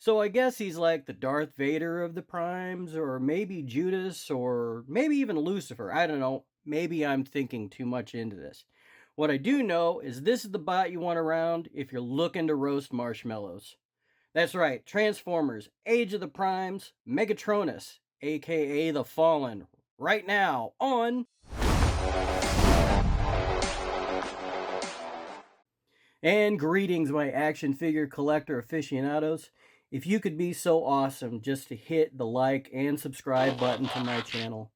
So I guess he's like the Darth Vader of the Primes, or maybe Judas, or maybe even Lucifer. I don't know. Maybe I'm thinking too much into this. What I do know is this is the bot you want around if you're looking to roast marshmallows. That's right, Transformers, Age of the Primes, Megatronus, aka the Fallen, right now on. And greetings, my action figure collector aficionados. If you could be so awesome just to hit the like and subscribe button to my channel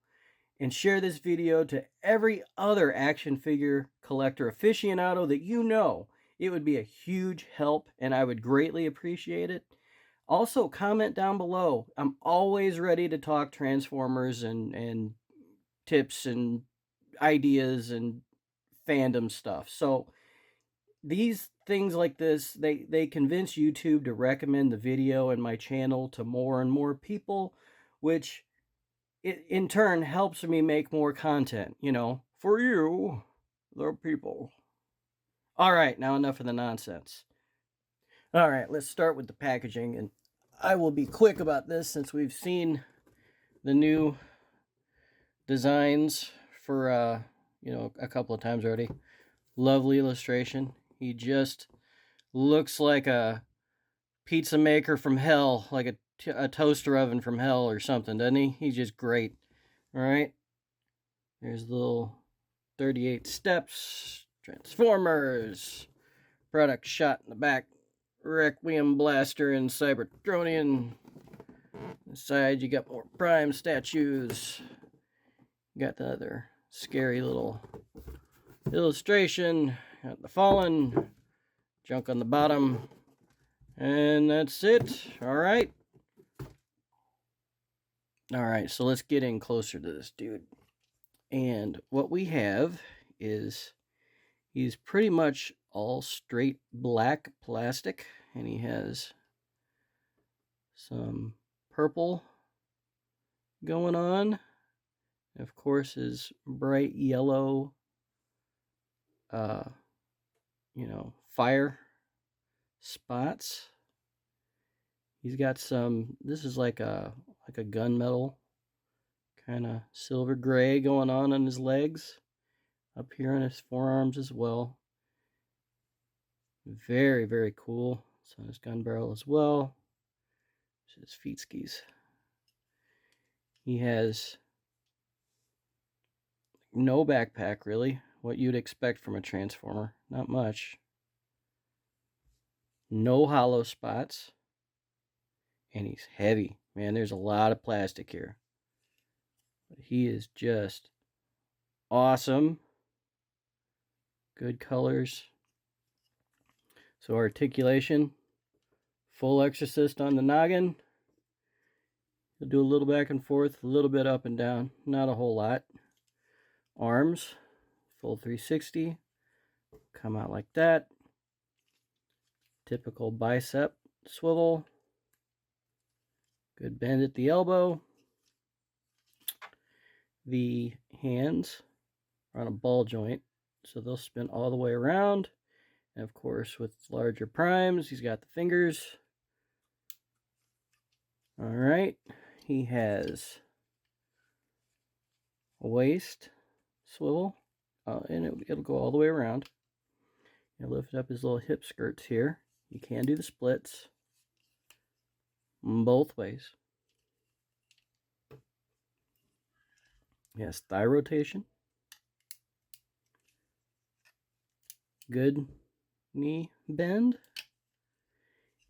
and share this video to every other action figure collector aficionado that you know, it would be a huge help and I would greatly appreciate it. Also, comment down below. I'm always ready to talk Transformers and tips and ideas and fandom stuff. So these things like this, they convince YouTube to recommend the video and my channel to more and more people, which in turn helps me make more content, for you, the people. All right, now enough of the nonsense. All right, let's start with the packaging, and I will be quick about this since we've seen the new designs for a couple of times already. Lovely illustration. He just looks like a pizza maker from hell, like a toaster oven from hell or something, doesn't he? He's just great. All right. There's the little 38 steps, Transformers, product shot in the back, Requiem Blaster and Cybertronian. Inside you got more Prime statues. You got the other scary little illustration. Got the Fallen, junk on the bottom. And that's it. All right. All right, so let's get in closer to this dude. And what we have is he's pretty much all straight black plastic, and he has some purple going on. And of course, his bright yellow, fire spots. He's got some, this is like a gunmetal kind of silver gray going on his legs, up here on his forearms as well. Very, very cool. It's on his gun barrel as well. His feet skis. He has no backpack, really. What you'd expect from a Transformer. Not much. No hollow spots. And he's heavy. Man, there's a lot of plastic here. But he is just awesome. Good colors. So articulation. Full exorcist on the noggin. He'll do a little back and forth, a little bit up and down. Not a whole lot. Arms. Full 360. Come out like that. Typical bicep swivel. Good bend at the elbow. The hands are on a ball joint, so they'll spin all the way around. And of course, with larger primes, he's got the fingers. All right, he has a waist swivel, and it'll go all the way around. He'll lift up his little hip skirts here. You can do the splits both ways. Yes, thigh rotation. Good knee bend.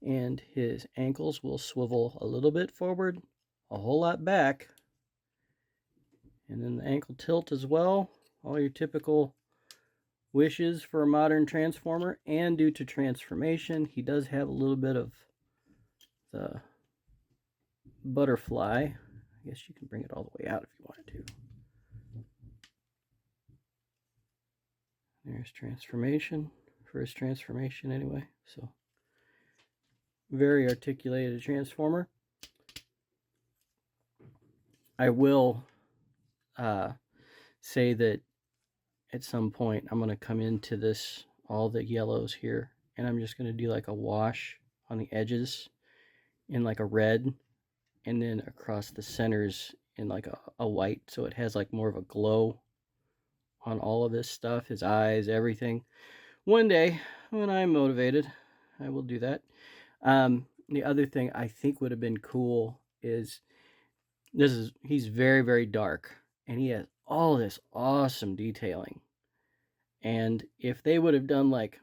And his ankles will swivel a little bit forward, a whole lot back. And then the ankle tilt as well. All your typical wishes for a modern Transformer. And due to transformation, he does have a little bit of the butterfly. I guess you can bring it all the way out if you wanted to. There's transformation, first transformation anyway. So very articulated Transformer. I will say that at some point I'm going to come into this, all the yellows here, and I'm just going to do like a wash on the edges in like a red, and then across the centers in like a white, so it has like more of a glow on all of this stuff, his eyes, everything. One day, when I'm motivated, I will do that. The other thing I think would have been cool is he's very, very dark, and he has all this awesome detailing. And if they would have done like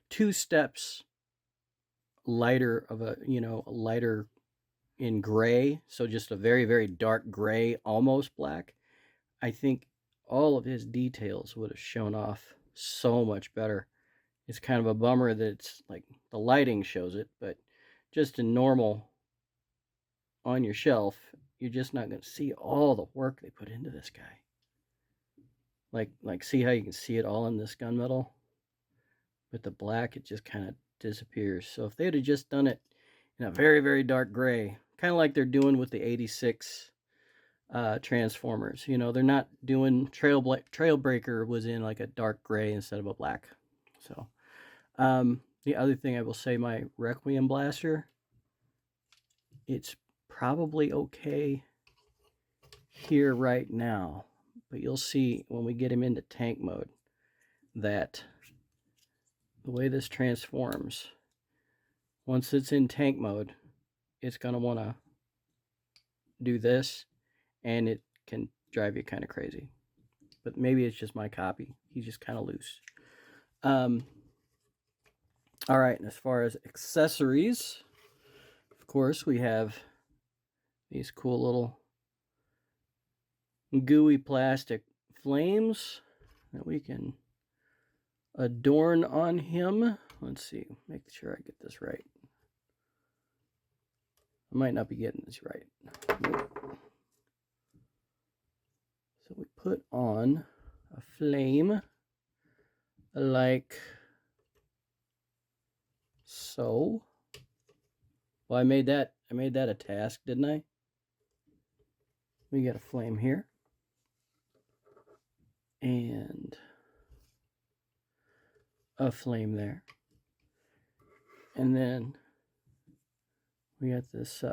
2 steps lighter of a, lighter in gray, so just a very, very dark gray, almost black, I think all of his details would have shown off so much better. It's kind of a bummer that it's like the lighting shows it, but just in normal on your shelf, you're just not going to see all the work they put into this guy. Like see how you can see it all in this gunmetal? With the black, it just kind of disappears. So if they'd have just done it in a very, very dark gray, kind of like they're doing with the 86 Transformers. They're not doing Trailbreaker was in like a dark gray instead of a black. So the other thing I will say, my Requiem blaster, it's probably okay here right now, but you'll see when we get him into tank mode that the way this transforms, once it's in tank mode, it's going to want to do this, and it can drive you kind of crazy. But maybe it's just my copy. He's just kind of loose. All right, and as far as accessories, of course, we have these cool little gooey plastic flames that we can adorn on him. Let's see, make sure I get this right. I might not be getting this right. So we put on a flame like so. Well, I made that a task, didn't I? We got a flame here. And a flame there. And then we got this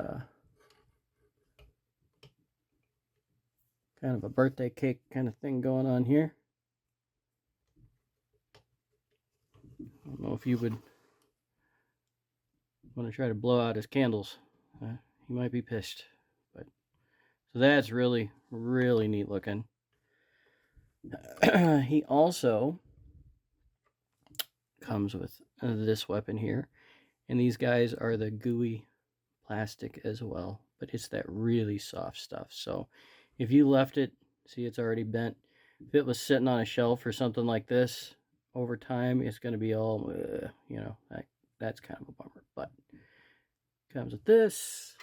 kind of a birthday cake kind of thing going on here. I don't know if you would want to try to blow out his candles. He might be pissed. But so that's really, really neat looking. He also comes with this weapon here. And these guys are the gooey plastic as well. But it's that really soft stuff. So if you left it, see it's already bent. If it was sitting on a shelf or something like this, over time it's going to be all, that's kind of a bummer. But it comes with this.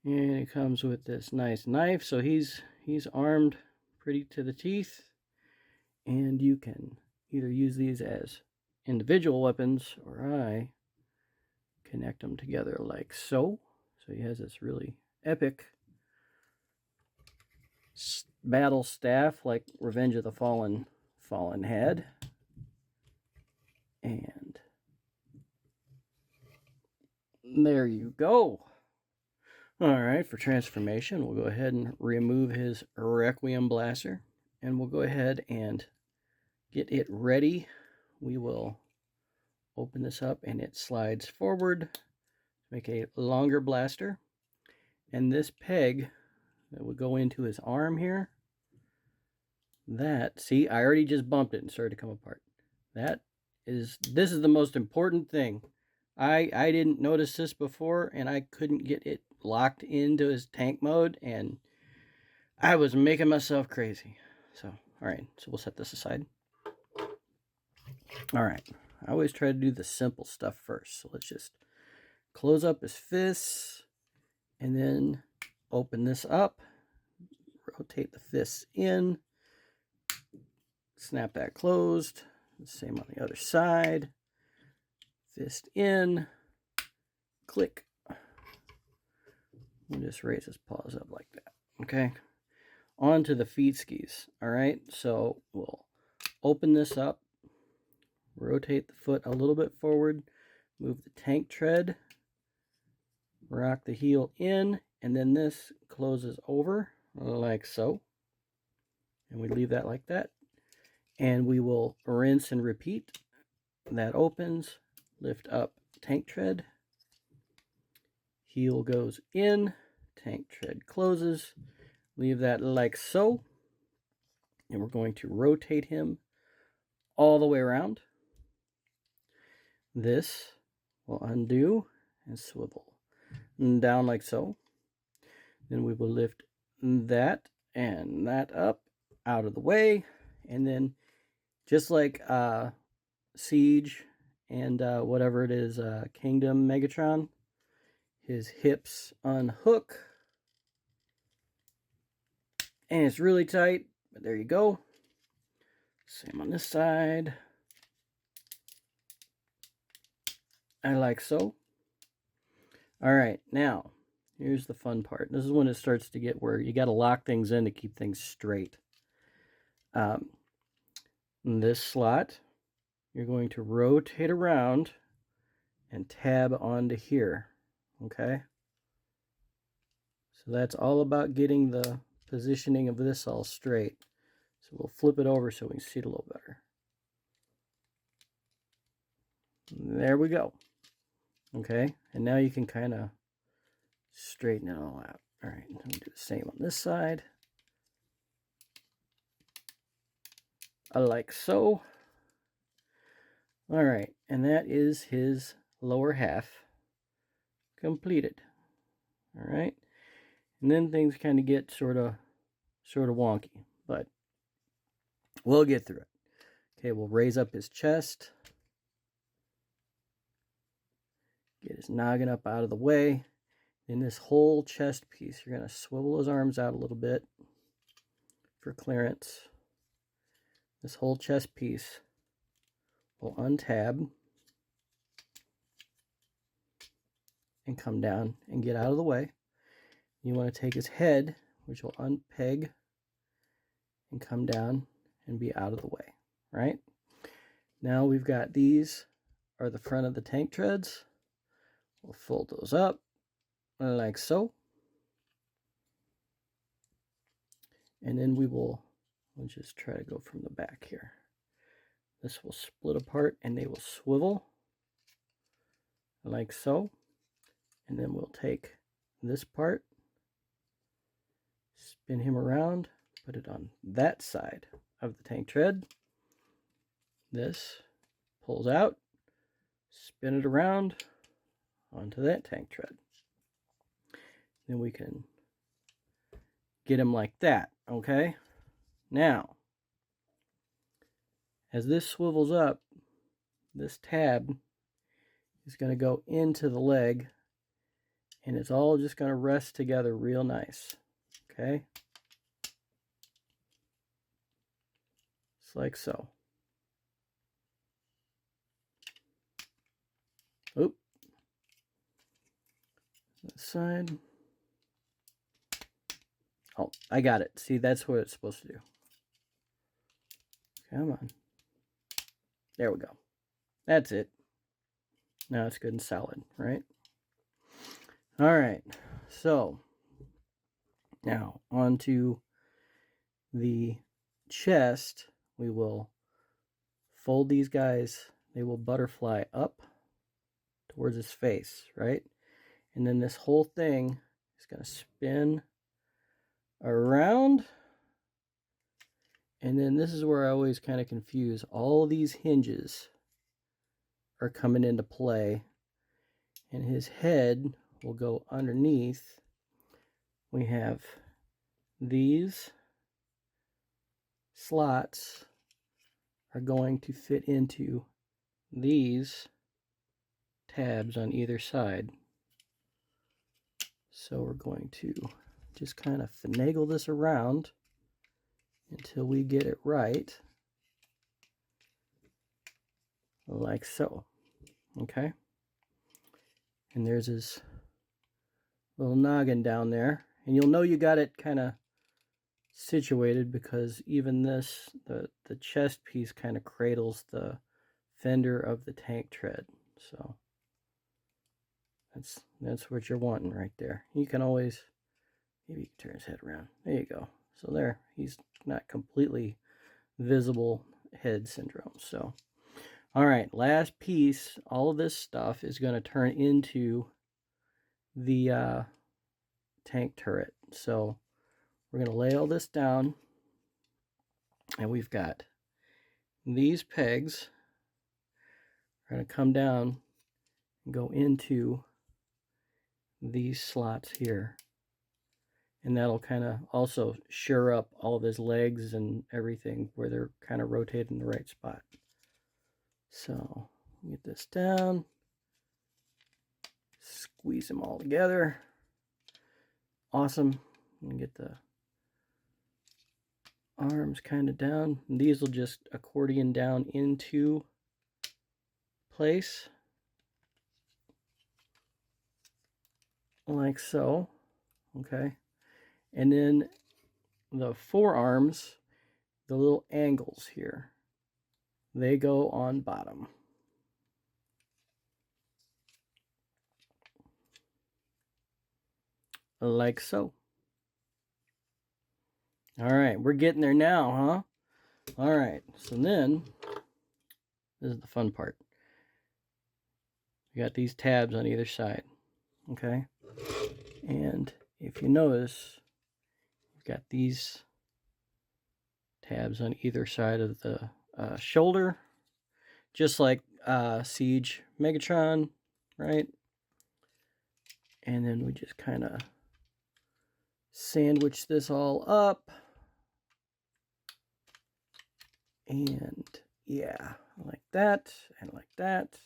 And it comes with this nice knife. So he's armed pretty to the teeth. And you can either use these as individual weapons, or I connect them together like so. So he has this really epic battle staff like Revenge of the Fallen had. And there you go. Alright, for transformation, we'll go ahead and remove his Requiem blaster. And we'll go ahead and get it ready. We will open this up, and it slides forward to make a longer blaster. And this peg that would go into his arm here, see, I already just bumped it and started to come apart. This is the most important thing. I didn't notice this before, and I couldn't get it locked into his tank mode, and I was making myself crazy. So, all right, so we'll set this aside. All right, I always try to do the simple stuff first. So let's just close up his fists, and then open this up, rotate the fists in, snap that closed. The same on the other side. Fist in, click. We'll just raise his paws up like that. Okay. On to the feet skis. All right. So we'll open this up, rotate the foot a little bit forward, move the tank tread rock the heel in, and then this closes over like so. And we leave that like that. And we will rinse and repeat. That opens, lift up tank tread. Heel goes in, tank tread closes. Leave that like so. And we're going to rotate him all the way around. This will undo and swivel down like so. Then we will lift that and that up out of the way. And then just like Siege and whatever it is, Kingdom Megatron, his hips unhook. And it's really tight, but there you go. Same on this side. I like so. All right, now here's the fun part. This is when it starts to get where you got to lock things in to keep things straight. This slot, you're going to rotate around and tab onto here, okay? So that's all about getting the positioning of this all straight. So we'll flip it over so we can see it a little better. There we go. Okay, and now you can kind of straighten it all out. All right, we'll do the same on this side. Like so. All right, and that is his lower half completed. All right, and then things kind of get sort of wonky, but we'll get through it. Okay, we'll raise up his chest. Get his noggin up out of the way. In this whole chest piece, you're going to swivel his arms out a little bit for clearance. This whole chest piece will untab and come down and get out of the way. You want to take his head, which will unpeg and come down and be out of the way, right? Now we've got these are the front of the tank treads. We'll fold those up like so. And then we'll just try to go from the back here. This will split apart and they will swivel like so. And then we'll take this part, spin him around, put it on that side of the tank tread. This pulls out, spin it around onto that tank tread. Then we can get him like that, okay? Now, as this swivels up, this tab is going to go into the leg, and it's all just going to rest together real nice, okay? Just like so. Oop. This side. Oh, I got it. See, that's what it's supposed to do. Come on. There we go. That's it. Now it's good and solid, right? All right. So, now onto the chest. We will fold these guys. They will butterfly up towards his face, right? And then this whole thing is going to spin around. And then this is where I always kind of confuse. All these hinges are coming into play. And his head will go underneath. We have these slots are going to fit into these tabs on either side. So we're going to just kind of finagle this around until we get it right, like so. Okay, and there's his little noggin down there, and you'll know you got it kind of situated because even this, the chest piece kind of cradles the fender of the tank tread. So That's what you're wanting right there. You can always, maybe you can turn his head around. There you go. So there, he's not completely visible head syndrome. So, all right, last piece. All of this stuff is going to turn into the tank turret. So we're going to lay all this down, and we've got these pegs are going to come down and go into these slots here, and that'll kind of also sure up all of his legs and everything where they're kind of rotated in the right spot. So get this down, squeeze them all together. Awesome. And get the arms kind of down. And these will just accordion down into place like so. Okay. And then the forearms, the little angles here, they go on bottom. Like so. All right, we're getting there now, huh? All right, so then, this is the fun part. We got these tabs on either side, okay? And if you notice, you've got these tabs on either side of the shoulder, just like Siege Megatron, right? And then we just kind of sandwich this all up. And yeah, like that, and like that.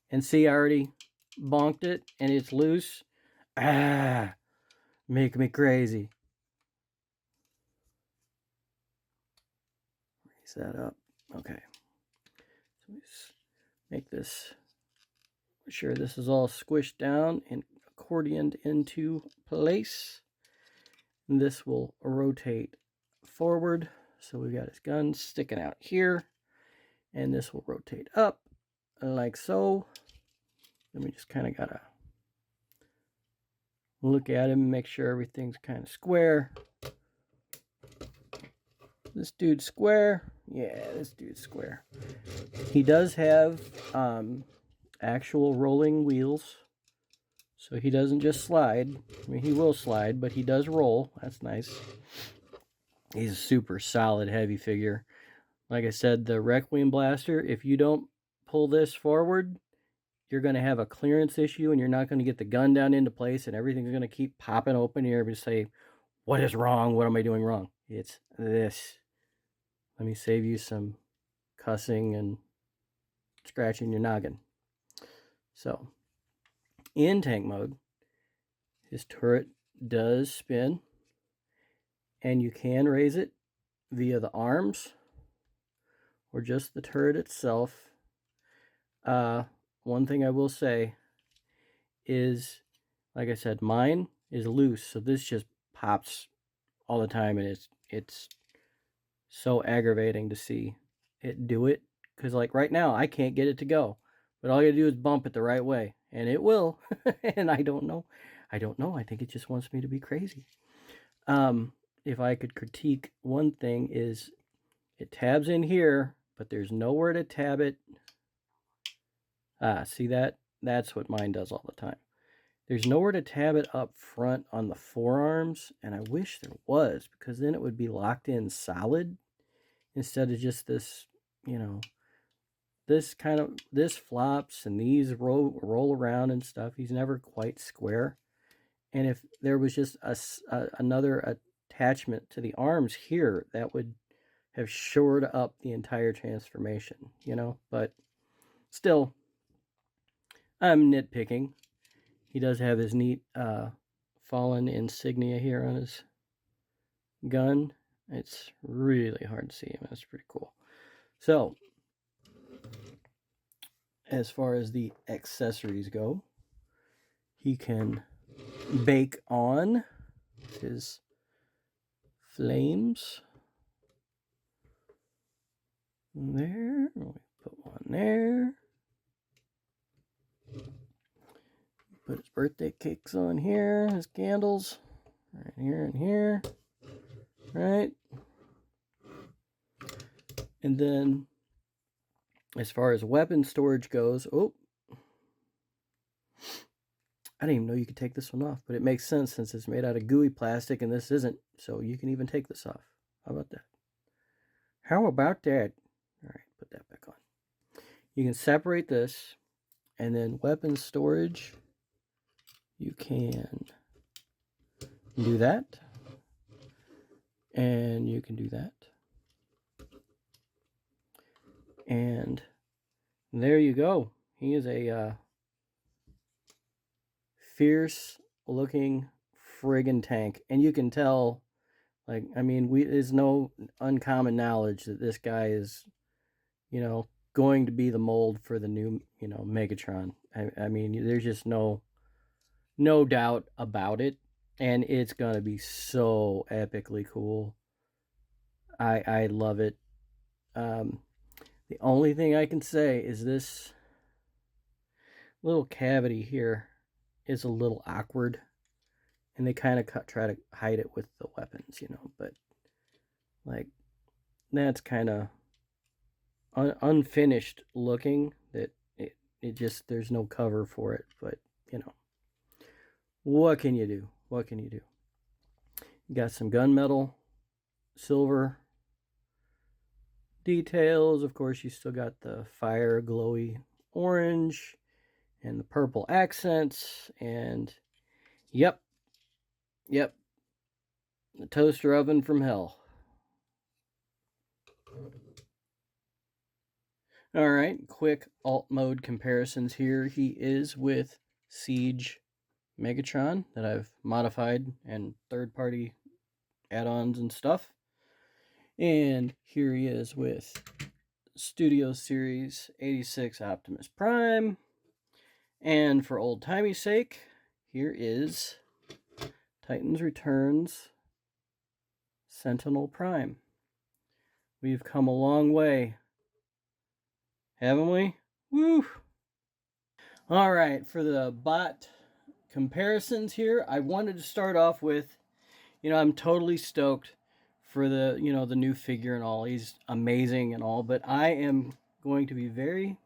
And see, I already bonked it, and it's loose. Ah, make me crazy. Raise that up. Okay. So let's make this, sure this is all squished down and accordioned into place. And this will rotate forward. So we've got his gun sticking out here. And this will rotate up like so. Then we just kind of gotta look at him and make sure everything's kind of square. This dude's square. Yeah, this dude's square. He does have actual rolling wheels, so he doesn't just slide. I mean, he will slide, but he does roll. That's nice. He's a super solid heavy figure. Like I said, the Requiem Blaster, if you don't pull this forward, you're going to have a clearance issue, and you're not going to get the gun down into place, and everything's going to keep popping open here. Everybody say, what is wrong? What am I doing wrong? It's this. Let me save you some cussing and scratching your noggin. So, in tank mode, his turret does spin, and you can raise it via the arms or just the turret itself. One thing I will say is, like I said, mine is loose, so this just pops all the time, and it's so aggravating to see it do it, because like right now I can't get it to go, but all you gotta do is bump it the right way, and it will. And I don't know, I think it just wants me to be crazy. If I could critique one thing, is it tabs in here, but there's nowhere to tab it. See that? That's what mine does all the time. There's nowhere to tab it up front on the forearms, and I wish there was, because then it would be locked in solid instead of just this, you know, this flops and these roll around and stuff. He's never quite square. And if there was just another attachment to the arms here, that would have shored up the entire transformation, you know, but still, I'm nitpicking. He does have his neat fallen insignia here on his gun. It's really hard to see him. That's pretty cool. So, as far as the accessories go, he can bake on his flames. There, we put one there. put his birthday cakes on here, his candles, right here and here, right? And then, as far as weapon storage goes, oh, I didn't even know you could take this one off, but it makes sense since it's made out of gooey plastic and this isn't, so you can even take this off. How about that? How about that? All right, put that back on. You can separate this, and then weapon storage, you can do that, and you can do that. And there you go. He is a fierce looking friggin' tank. And you can tell, like, I mean, there's no uncommon knowledge that this guy is, you know, going to be the mold for the new, you know, Megatron. I mean, there's just no doubt about it. And it's going to be so epically cool. I love it. The only thing I can say is this little cavity here is a little awkward, and they kind of try to hide it with the weapons, you know, but like that's kind of unfinished looking, that it just, there's no cover for it. But you know, what can you do? What can you do? You got some gunmetal, silver details. Of course, you still got the fire glowy orange and the purple accents, and yep, the toaster oven from hell. All right, quick alt mode comparisons here. He is with Siege Megatron that I've modified and third-party add-ons and stuff. And here he is with Studio Series 86 Optimus Prime. And for old-timey sake, here is Titans Returns Sentinel Prime. We've come a long way, haven't we? Woo! All right, for the bot comparisons here, I wanted to start off with, you know, I'm totally stoked for the, you know, the new figure and all. He's amazing and all, but I am going to be very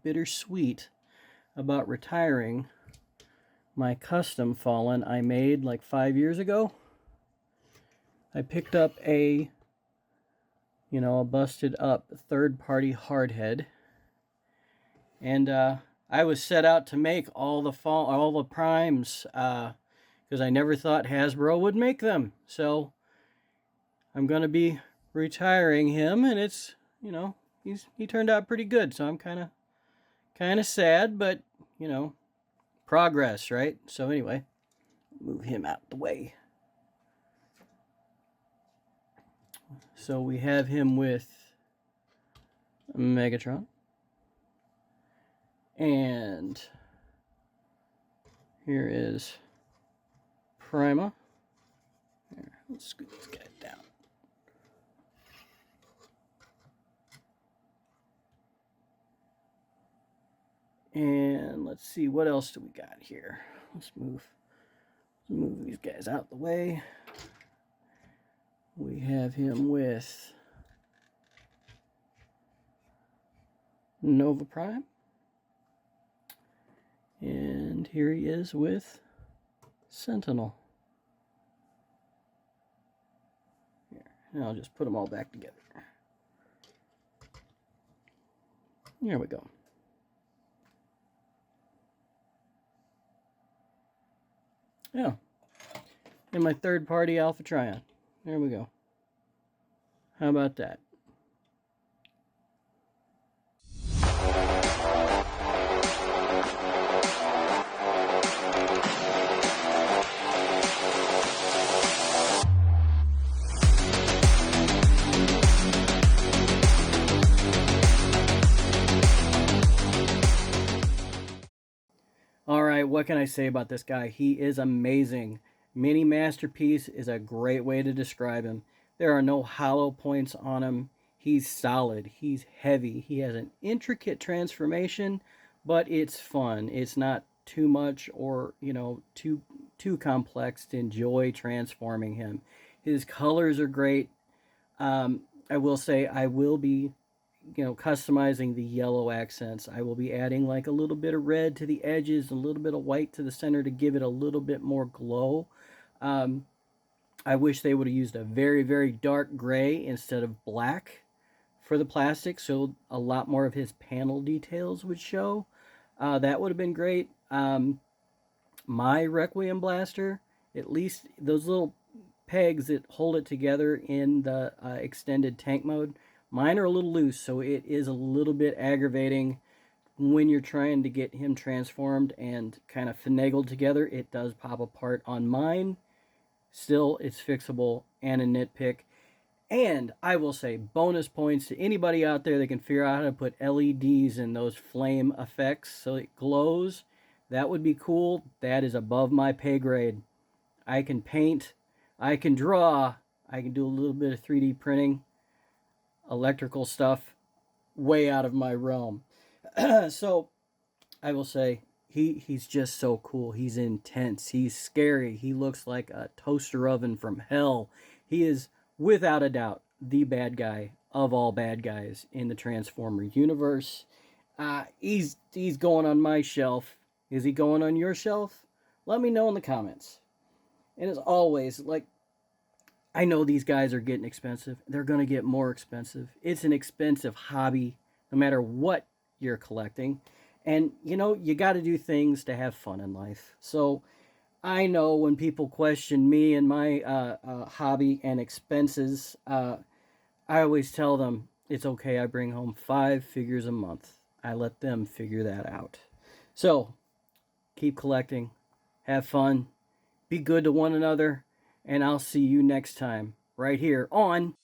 bittersweet about retiring my custom Fallen I made like 5 years ago. I picked up a, you know, a busted up third-party hardhead, and I was set out to make all the primes because I never thought Hasbro would make them. So I'm gonna be retiring him, and it's, you know, he turned out pretty good. So I'm kind of sad, but you know, progress, right? So anyway, move him out the way. So we have him with Megatron, and here is Prima. Here, let's scoot this guy down. And let's see, what else do we got here? Let's move these guys out the way. We have him with Nova Prime. And here he is with Sentinel. Here, and I'll just put them all back together. There we go. Yeah. And my third-party Alpha Trion. There we go. How about that? All right, what can I say about this guy? He is amazing. Mini Masterpiece is a great way to describe him. There are no hollow points on him. He's solid. He's heavy. He has an intricate transformation, but it's fun. It's not too much or, you know, too complex to enjoy transforming him. His colors are great. I will say I will be, you know, customizing the yellow accents. I will be adding like a little bit of red to the edges, a little bit of white to the center to give it a little bit more glow. Um, I wish they would have used a very, very dark gray instead of black for the plastic, so a lot more of his panel details would show. That would have been great. My Requiem blaster, at least those little pegs that hold it together in the extended tank mode, mine are a little loose, so it is a little bit aggravating when you're trying to get him transformed and kind of finagled together. It does pop apart on mine. Still, it's fixable and a nitpick. And I will say, bonus points to anybody out there that can figure out how to put LEDs in those flame effects so it glows. That would be cool. That is above my pay grade. I can paint, I can draw, I can do a little bit of 3D printing. Electrical stuff, way out of my realm. So I will say, he's just so cool. He's intense. He's scary. He looks like a toaster oven from hell. He is, without a doubt, the bad guy of all bad guys in the Transformer universe. He's going on my shelf. Is he going on your shelf? Let me know in the comments. And as always, like, I know these guys are getting expensive. They're going to get more expensive. It's an expensive hobby, no matter what you're collecting. And, you know, you got to do things to have fun in life. So I know when people question me and my hobby and expenses, I always tell them it's okay. I bring home 5 figures a month. I let them figure that out. So keep collecting. Have fun. Be good to one another. And I'll see you next time right here on